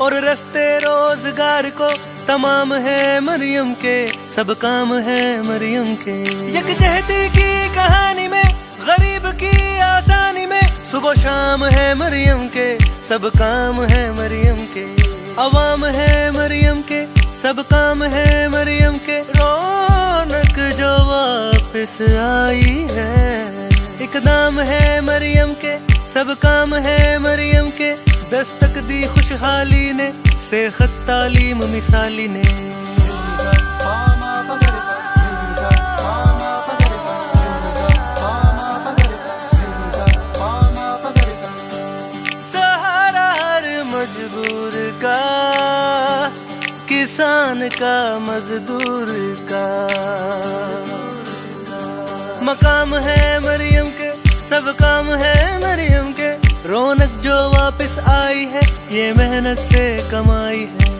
और रस्ते रोजगार को तमाम है मरियम के, सब काम है मरियम के। यकजहती की कहानी में, गरीब की आसानी में, सुबह शाम है मरियम के, सब काम है मरियम के। अवाम है मरियम के, सब काम है मरियम के। रौनक जो वापस आई है, इकदाम है मरियम के, सब काम है मरियम के। दस्तक दी खुशहाली ने, सेहत तालीम मिसाली ने। सहारा हर मजबूर का, किसान का, मजदूर का। मकाम है मरियम के, सब काम है मरियम के। रौनक जो वापस आई है, ये मेहनत से कमाई है।